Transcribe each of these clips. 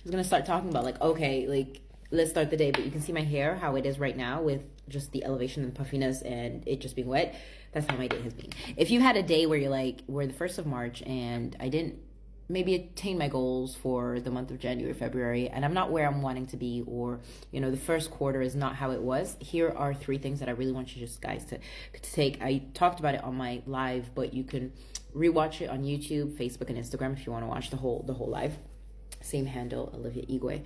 was gonna start talking about like, okay, like let's start the day, but you can see my hair, how it is right now with just the elevation and puffiness and it just being wet. That's how my day has been. If you had a day where you're like, we're the 1st of March and I didn't maybe attain my goals for the month of January, February, and I'm not where I'm wanting to be, or, you know, the first quarter is not how it was, here are 3 things that I really want you just guys to take. I talked about it on my live, but you can rewatch it on YouTube, Facebook, and Instagram if you want to watch the whole live. Same handle, Olivia Igwe.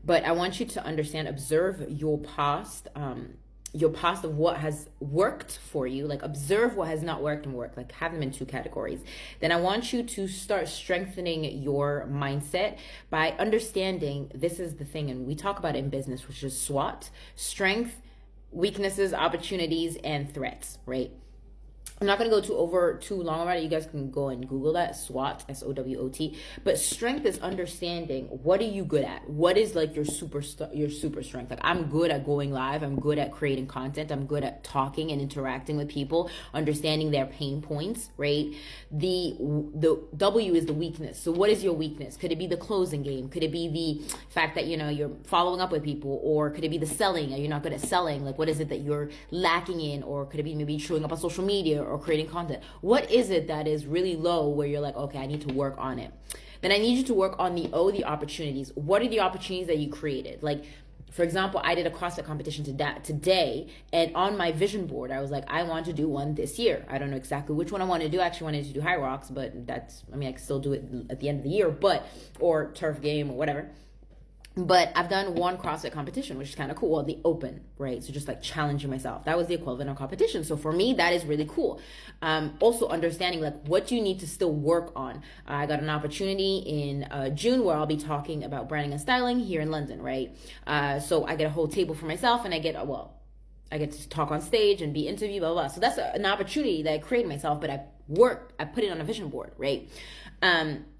But I want you to understand, observe your past of what has worked for you. Like, observe what has not worked and worked. Like, have them in 2 categories. Then I want you to start strengthening your mindset by understanding this is the thing, and we talk about it in business, which is SWOT: strength, weaknesses, opportunities, and threats, right? I'm not going to go too long about it. You guys can go and Google that, SWOT, SWOT. But strength is understanding, what are you good at? What is like your super strength? Like, I'm good at going live. I'm good at creating content. I'm good at talking and interacting with people, understanding their pain points, right? The W is the weakness. So what is your weakness? Could it be the closing game? Could it be the fact that, you know, you're following up with people? Or could it be the selling? Are you not good at selling? Like, what is it that you're lacking in? Or could it be maybe showing up on social media or creating content? What is it that is really low where you're like, okay, I need to work on it? Then I need you to work on the opportunities. What are the opportunities that you created? Like, for example, I did a CrossFit competition today, and on my vision board, I was like, I want to do one this year. I don't know exactly which one I want to do. I actually wanted to do High Rocks, but I can still do it at the end of the year, or Turf Game or whatever. But I've done one CrossFit competition, which is kind of cool. Well, the open, right? So just like challenging myself. That was the equivalent of competition. So for me, that is really cool. Also understanding like what you need to still work on. I got an opportunity in June where I'll be talking about branding and styling here in London, right? So I get a whole table for myself, and I get to talk on stage and be interviewed, blah, blah, blah. So that's an opportunity that I created myself, but I put it on a vision board, right?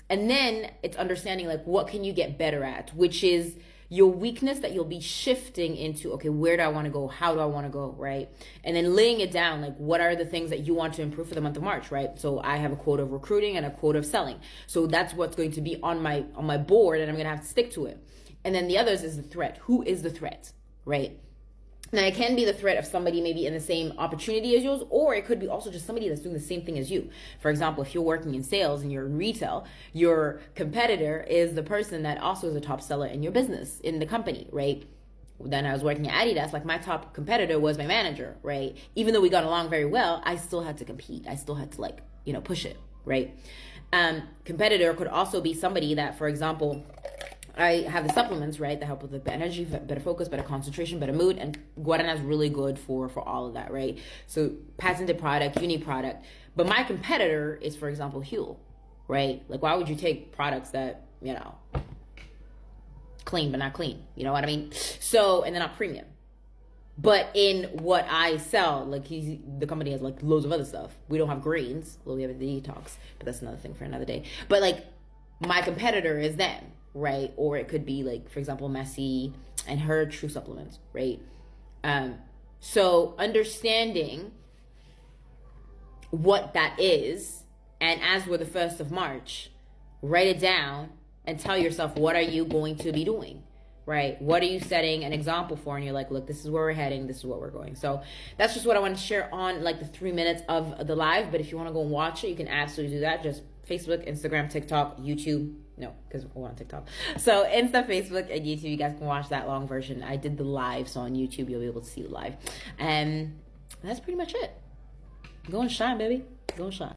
And then it's understanding like what can you get better at, which is your weakness that you'll be shifting into, okay, where do I want to go? How do I want to go, right? And then laying it down, like what are the things that you want to improve for the month of March, right? So I have a quote of recruiting and a quote of selling. So that's what's going to be on my board, and I'm going to have to stick to it. And then the others is the threat. Who is the threat, right? Now, it can be the threat of somebody maybe in the same opportunity as yours, or it could be also just somebody that's doing the same thing as you. For example, if you're working in sales and you're in retail, your competitor is the person that also is a top seller in your business, in the company, right? Then I was working at Adidas, like my top competitor was my manager, right? Even though we got along very well, I still had to compete. I still had to push it, right? Competitor could also be somebody that, for example, I have the supplements, right, that help with the energy, better focus, better concentration, better mood, and Guarana is really good for all of that, right? So patented product, unique product. But my competitor is, for example, Huel, right? Like, why would you take products that, clean but not clean? You know what I mean? So, and they're not premium. But in what I sell, like the company has like loads of other stuff. We don't have greens. Well, we have the detox, but that's another thing for another day. But like my competitor is them, right? Or it could be like, for example, Messi and her True Supplements, right? So understanding what that is, and as we're the 1st of March, write it down and tell yourself, what are you going to be doing, right? What are you setting an example for? And you're like, look, this is where we're heading. This is what we're going. So that's just what I want to share on like the 3 minutes of the live. But if you want to go and watch it, you can absolutely do that. Just Facebook, Instagram, TikTok, YouTube. No, because we're on TikTok. So Insta, Facebook, and YouTube, you guys can watch that long version. I did the live, so on YouTube, you'll be able to see the live. And that's pretty much it. Go and shine, baby. Go and shine.